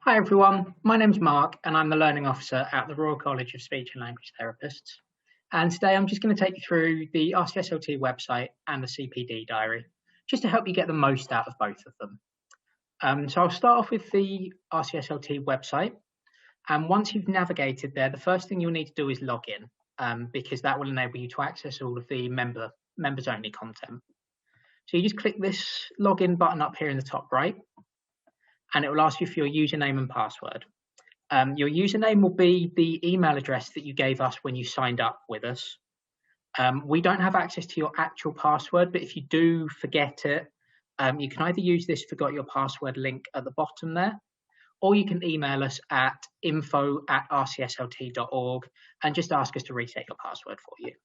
Hi everyone, my name's Mark and I'm the Learning Officer at the Royal College of Speech and Language Therapists. And today I'm just going to take you through the RCSLT website and the CPD diary, just to help you get the most out of both of them. So I'll start off with the RCSLT website. And once you've navigated there, the first thing you'll need to do is log in, because that will enable you to access all of the members only content. So you just click this login button up here in the top right, and it will ask you for your username and password. Your username will be the email address that you gave us when you signed up with us. We don't have access to your actual password, but if you do forget it, you can either use this forgot your password link at the bottom there, or you can email us at info@rcslt.org and just ask us to reset your password for you.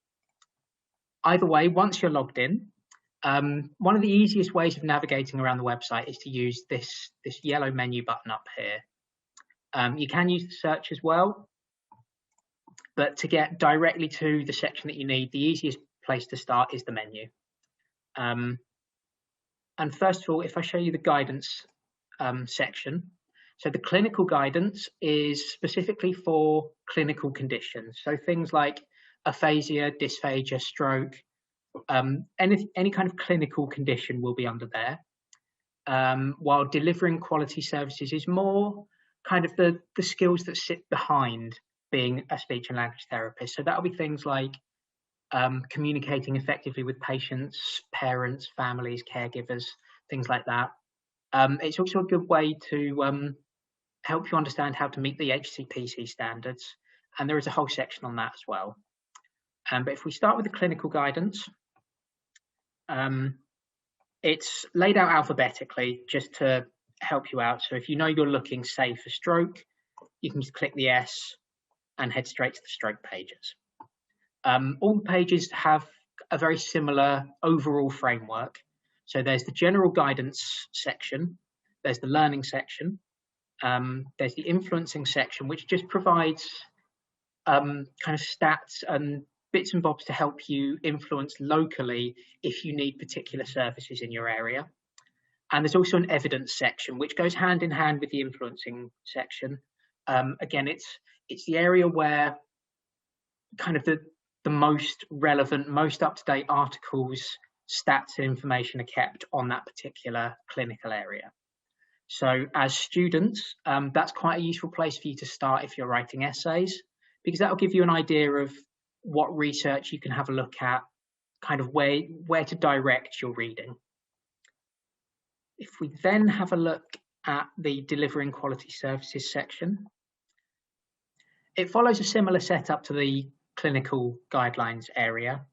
Either way, once you're logged in, one of the easiest ways of navigating around the website is to use this yellow menu button up here. You can use the search as well, but to get directly to the section that you need, the easiest place to start is the menu. And first of all, if I show you the guidance section, so the clinical guidance is specifically for clinical conditions. So things like aphasia, dysphagia, stroke, any kind of clinical condition will be under there, while delivering quality services is more kind of the skills that sit behind being a speech and language therapist. So that'll be things like communicating effectively with patients, parents, families, caregivers, things like that. It's also a good way to help you understand how to meet the HCPC standards, and there is a whole section on that as well. But if we start with the clinical guidance, it's laid out alphabetically just to help you out. So if you know you're looking, say, for stroke, you can just click the S and head straight to the stroke pages. All the pages have a very similar overall framework. So there's the general guidance section, there's the learning section, there's the influencing section, which just provides kind of stats and bits and bobs to help you influence locally if you need particular services in your area. And there's also an evidence section, which goes hand in hand with the influencing section. Again, it's the area where kind of the most relevant, most up-to-date articles, stats and information are kept on that particular clinical area. So as students, that's quite a useful place for you to start if you're writing essays, because that will give you an idea of what research you can have a look at, kind of where to direct your reading. If we then have a look at the delivering quality services section, it follows a similar setup to the clinical guidelines area.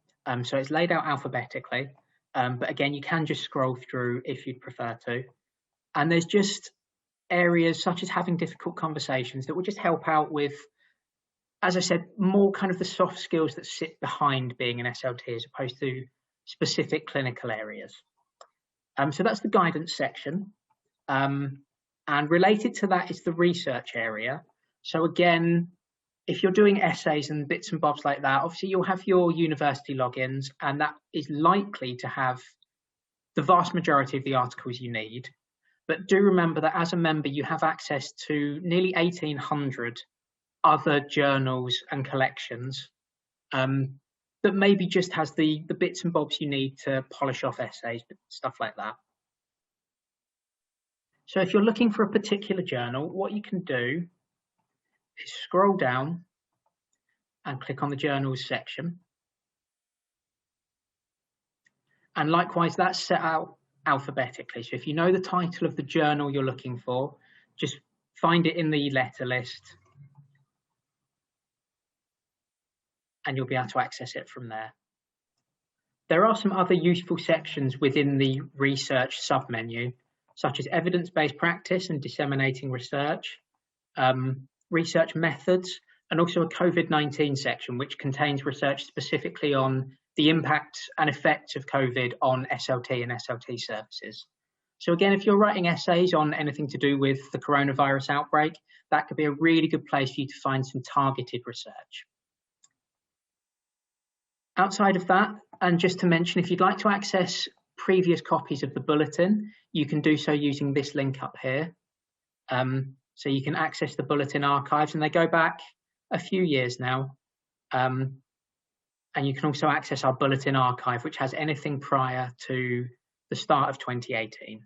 So it's laid out alphabetically, but again, you can just scroll through if you'd prefer to. And there's just areas such as having difficult conversations that will just help out with, as I said, more kind of the soft skills that sit behind being an SLT as opposed to specific clinical areas. So that's the guidance section. And related to that is the research area. So again, if you're doing essays and bits and bobs like that, obviously you'll have your university logins, and that is likely to have the vast majority of the articles you need. But do remember that as a member, you have access to nearly 1,800 other journals and collections that maybe just has the bits and bobs you need to polish off essays, stuff like that. So if you're looking for a particular journal, what you can do is scroll down and click on the journals section. And likewise, that's set out alphabetically. So if you know the title of the journal you're looking for, just find it in the letter list, and you'll be able to access it from there. There are some other useful sections within the research submenu, such as evidence-based practice and disseminating research, research methods, and also a COVID-19 section, which contains research specifically on the impact and effects of COVID on SLT and SLT services. So again, if you're writing essays on anything to do with the coronavirus outbreak, that could be a really good place for you to find some targeted research. Outside of that, and just to mention, if you'd like to access previous copies of the bulletin, you can do so using this link up here. So you can access the bulletin archives, and they go back a few years now. And you can also access our bulletin archive, which has anything prior to the start of 2018.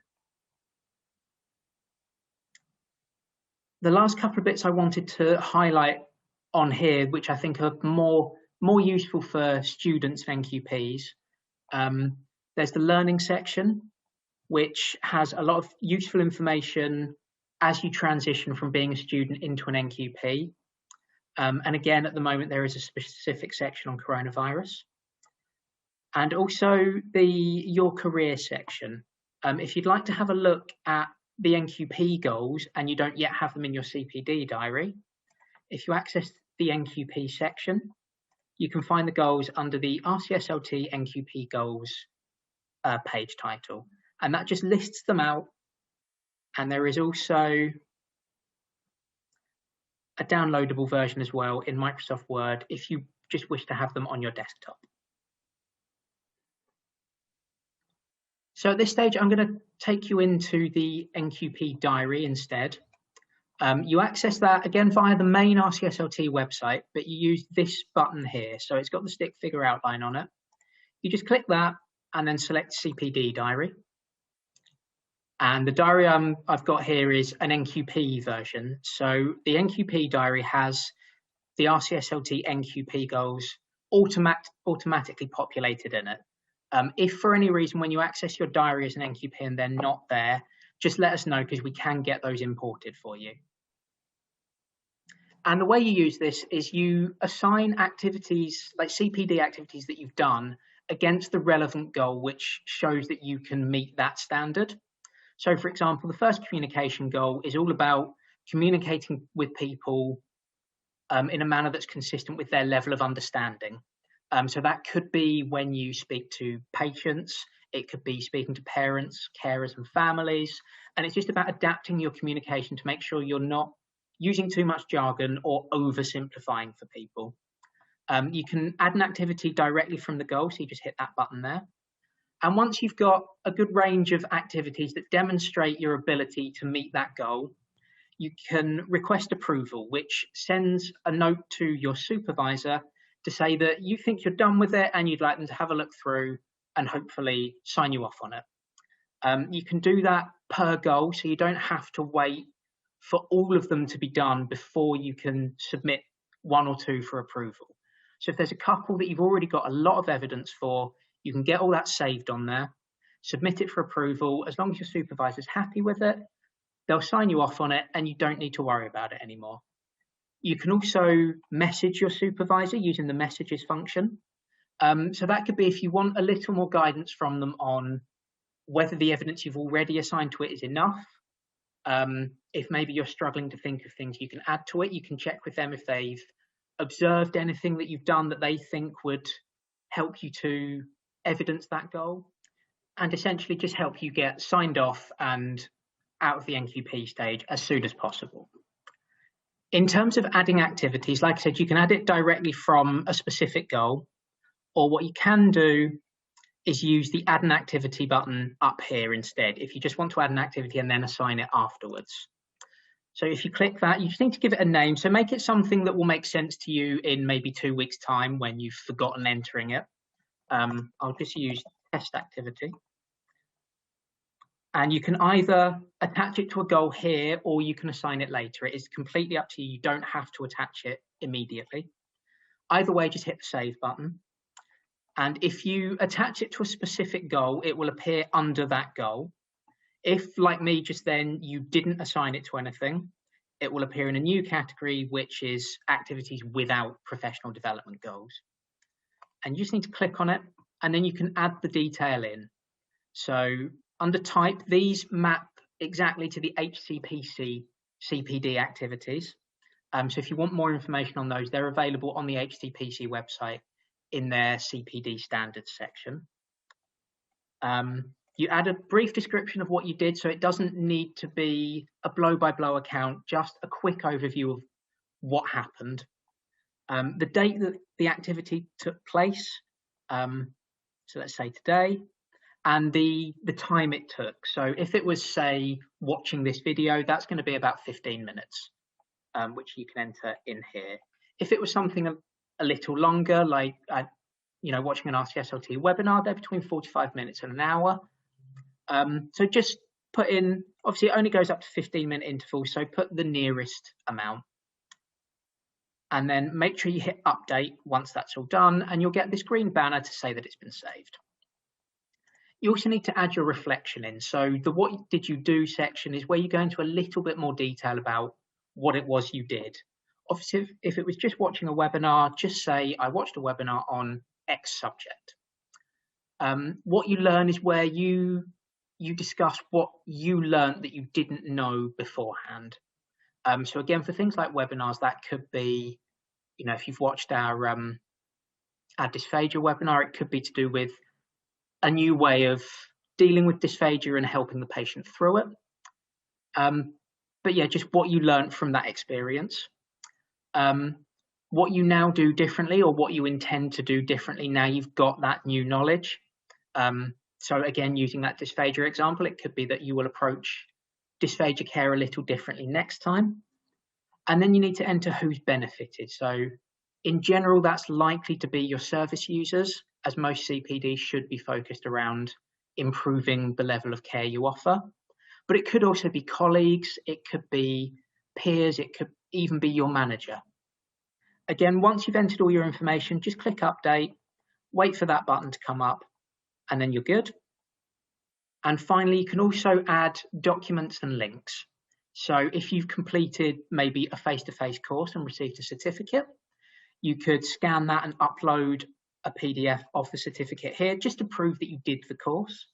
The last couple of bits I wanted to highlight on here, which I think are more useful for students and NQPs. There's the learning section, which has a lot of useful information as you transition from being a student into an NQP. And again, at the moment, there is a specific section on coronavirus. And also your career section. If you'd like to have a look at the NQP goals and you don't yet have them in your CPD diary, if you access the NQP section, you can find the goals under the RCSLT NQP goals page title. And that just lists them out. And there is also a downloadable version as well in Microsoft Word if you just wish to have them on your desktop. So at this stage, I'm going to take you into the NQP diary instead. You access that again via the main RCSLT website, but you use this button here. So it's got the stick figure outline on it. You just click that and then select CPD diary. And the diary I've got here is an NQP version. So the NQP diary has the RCSLT NQP goals automatically populated in it. If for any reason when you access your diary as an NQP and they're not there, just let us know because we can get those imported for you. And the way you use this is you assign activities, like CPD activities that you've done, against the relevant goal, which shows that you can meet that standard. So, for example, the first communication goal is all about communicating with people in a manner that's consistent with their level of understanding. So that could be when you speak to patients, it could be speaking to parents, carers and families, and it's just about adapting your communication to make sure you're not using too much jargon or oversimplifying for people. You can add an activity directly from the goal, so you just hit that button there. And once you've got a good range of activities that demonstrate your ability to meet that goal, you can request approval, which sends a note to your supervisor to say that you think you're done with it and you'd like them to have a look through and hopefully sign you off on it. You can do that per goal, so you don't have to wait for all of them to be done before you can submit one or two for approval. So if there's a couple that you've already got a lot of evidence for, you can get all that saved on there, submit it for approval. As long as your supervisor's happy with it, they'll sign you off on it and you don't need to worry about it anymore. You can also message your supervisor using the messages function. So that could be if you want a little more guidance from them on whether the evidence you've already assigned to it is enough. If maybe you're struggling to think of things you can add to it, you can check with them if they've observed anything that you've done that they think would help you to evidence that goal, and essentially just help you get signed off and out of the NQP stage as soon as possible. In terms of adding activities, like I said, you can add it directly from a specific goal, or what you can do is use the add an activity button up here instead, if you just want to add an activity and then assign it afterwards. So if you click that, you just need to give it a name. So make it something that will make sense to you in maybe 2 weeks' time when you've forgotten entering it. I'll just use test activity. And you can either attach it to a goal here or you can assign it later. It is completely up to you. You don't have to attach it immediately. Either way, just hit the save button. And if you attach it to a specific goal, it will appear under that goal. If, like me just then, you didn't assign it to anything, it will appear in a new category, which is activities without professional development goals. And you just need to click on it, and then you can add the detail in. So under type, these map exactly to the HCPC CPD activities. So if you want more information on those, they're available on the HCPC website in their CPD standards section. You add a brief description of what you did, so it doesn't need to be a blow-by-blow account, just a quick overview of what happened. The date that the activity took place, so let's say today, and the time it took. So if it was, say, watching this video, that's going to be about 15 minutes, which you can enter in here. If it was something a little longer, like watching an RCSLT webinar, they're between 45 minutes and an hour. So just put in, obviously it only goes up to 15-minute intervals, so put the nearest amount. And then make sure you hit update once that's all done, and you'll get this green banner to say that it's been saved. You also need to add your reflection in. So the what did you do section is where you go into a little bit more detail about what it was you did. Obviously, if it was just watching a webinar, just say, I watched a webinar on X subject. What you learn is where you discuss what you learned that you didn't know beforehand. So again, for things like webinars, that could be, if you've watched our dysphagia webinar, it could be to do with a new way of dealing with dysphagia and helping the patient through it. But yeah, just what you learned from that experience. What you now do differently, or what you intend to do differently now you've got that new knowledge. So again, using that dysphagia example, it could be that you will approach dysphagia care a little differently next time. And then you need to enter who's benefited. So in general, that's likely to be your service users, as most CPD should be focused around improving the level of care you offer. But it could also be colleagues, it could be peers, it could even be your manager. Again, once you've entered all your information, just click update, wait for that button to come up, and then you're good. And finally, you can also add documents and links. So if you've completed maybe a face-to-face course and received a certificate, you could scan that and upload a PDF of the certificate here just to prove that you did the course.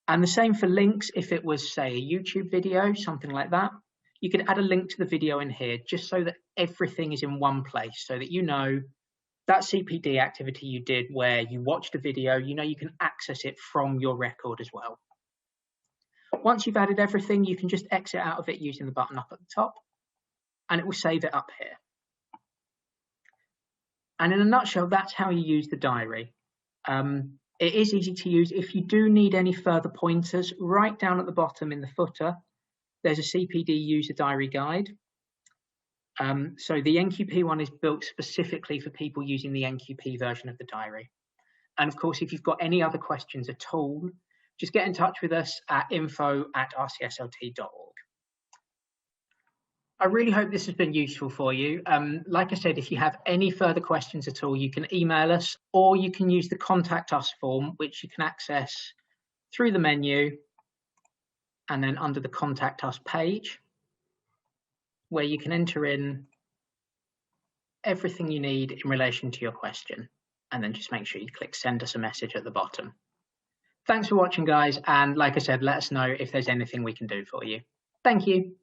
And the same for links. If it was, say, a YouTube video, something like that, you could add a link to the video in here just so that everything is in one place, so that that CPD activity you did where you watched a video, you can access it from your record as well. Once you've added everything, you can just exit out of it using the button up at the top, and it will save it up here. And in a nutshell, that's how you use the diary. It is easy to use. If you do need any further pointers, right down at the bottom in the footer, there's a CPD user diary guide. So the NQP one is built specifically for people using the NQP version of the diary. And of course, if you've got any other questions at all, just get in touch with us at info@rcslt.org. I really hope this has been useful for you. Like I said, if you have any further questions at all, you can email us, or you can use the Contact Us form, which you can access through the menu and then under the Contact Us page, where you can enter in everything you need in relation to your question, and then just make sure you click send us a message at the bottom. Thanks for watching, guys, and like I said, let us know if there's anything we can do for you. Thank you.